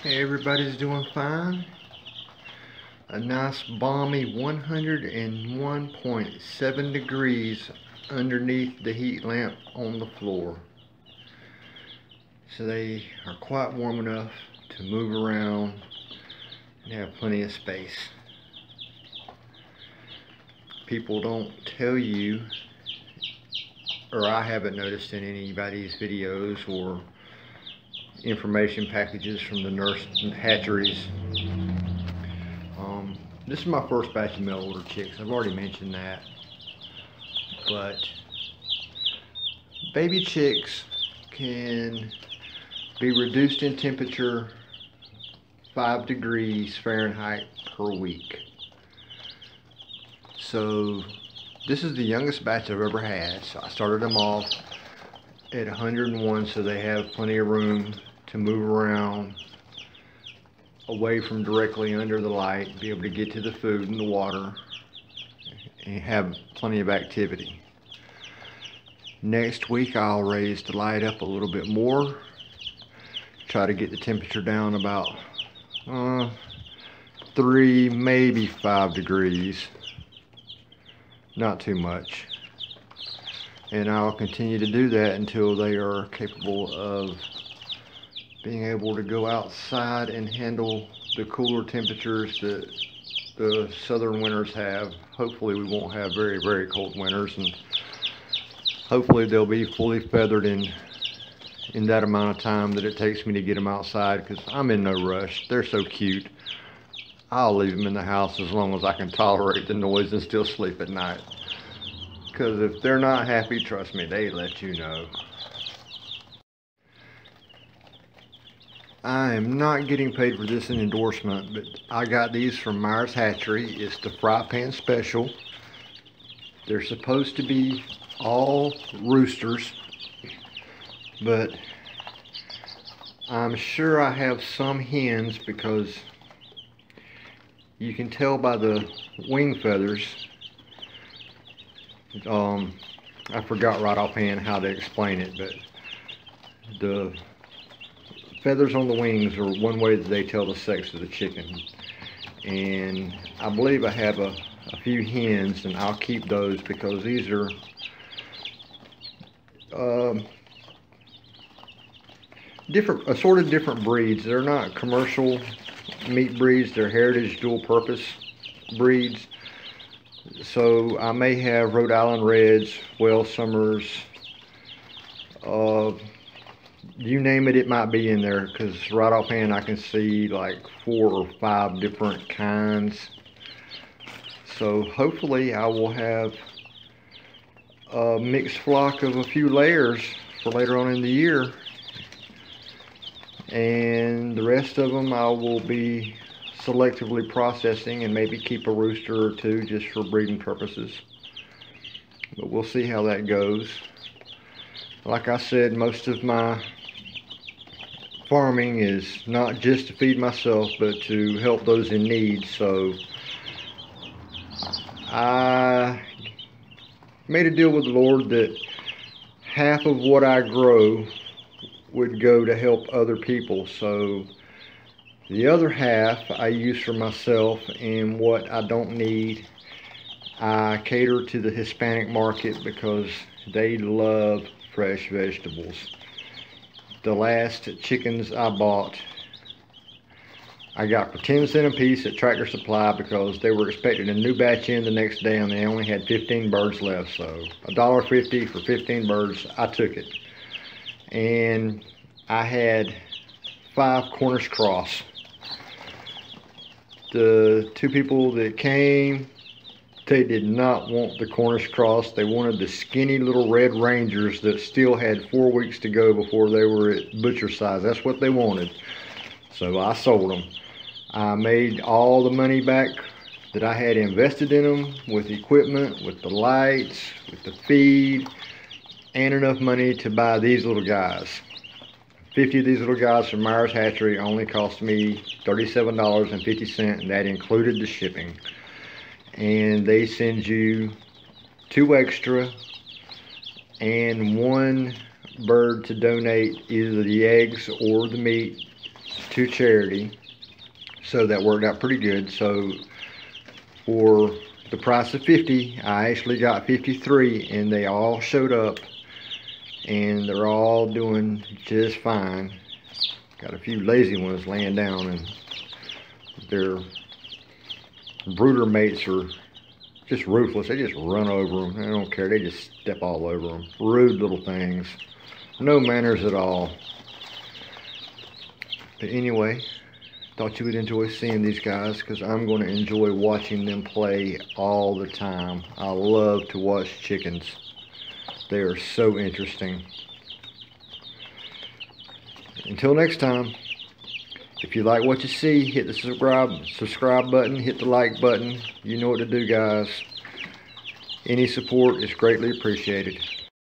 Hey, everybody's doing fine. A nice balmy 101.7 degrees underneath the heat lamp on the floor. So they are quite warm enough to move around and have plenty of space. People don't tell you, or I haven't noticed in anybody's videos or information packages from the nurse hatcheries. This is my first batch of mail order chicks. I've already mentioned that. But baby chicks can be reduced in temperature 5 degrees Fahrenheit per week. So this is the youngest batch I've ever had. So I started them off at 101 so they have plenty of room to move around away from directly under the light, be able to get to the food and the water, and have plenty of activity. Next week I'll raise the light up a little bit more, try to get the temperature down about 3, maybe 5 degrees, not too much. And I'll continue to do that until they are capable of being able to go outside and handle the cooler temperatures that the southern winters have. Hopefully we won't have very, very cold winters, and hopefully they'll be fully feathered in that amount of time that it takes me to get them outside, because I'm in no rush. They're so cute. I'll leave them in the house as long as I can tolerate the noise and still sleep at night. Because if they're not happy, trust me, they let you know. I am not getting paid for this endorsement, but I got these from Myers Hatchery. It's the Fry Pan Special. They're supposed to be all roosters, but I'm sure I have some hens, because you can tell by the wing feathers. I forgot right offhand how to explain it, but the feathers on the wings are one way that they tell the sex of the chicken. And I believe I have a few hens, and I'll keep those because these are assorted different breeds. They're not commercial meat breeds, they're heritage dual purpose breeds. So I may have Rhode Island Reds, Wales Summers, you name it, it might be in there, because right offhand I can see like 4 or 5 different kinds. So hopefully I will have a mixed flock of a few layers for later on in the year, and the rest of them I will be selectively processing and maybe keep a rooster or two just for breeding purposes. But we'll see how that goes. Like I said, most of my farming is not just to feed myself, but to help those in need. So I made a deal with the Lord that half of what I grow would go to help other people. So the other half I use for myself, and what I don't need, I cater to the Hispanic market because they love fresh vegetables. The last chickens I bought, I got for 10 cents a piece at Tractor Supply because they were expecting a new batch in the next day and they only had 15 birds left. So $1.50 for 15 birds, I took it. And I had 5 Cornish cross. The 2 people that came, they did not want the Cornish cross. They wanted the skinny little red Rangers that still had 4 weeks to go before they were at butcher size. That's what they wanted. So I sold them. I made all the money back that I had invested in them, with equipment, with the lights, with the feed, and enough money to buy these little guys. 50 of these little guys from Myers Hatchery only cost me $37.50, and that included the shipping. And they send you 2 extra and 1 bird to donate either the eggs or the meat to charity. So that worked out pretty good. So for the price of 50, I actually got 53, and they all showed up, and they're all doing just fine. Got a few lazy ones laying down, and their brooder mates are just ruthless. They just run over them. They don't care. They just step all over them. Rude little things. No manners at all. But anyway, thought you would enjoy seeing these guys, because I'm going to enjoy watching them play all the time. I love to watch chickens. They are so interesting. Until next time, if you like what you see, hit the subscribe button, hit the like button. You know what to do, guys. Any support is greatly appreciated.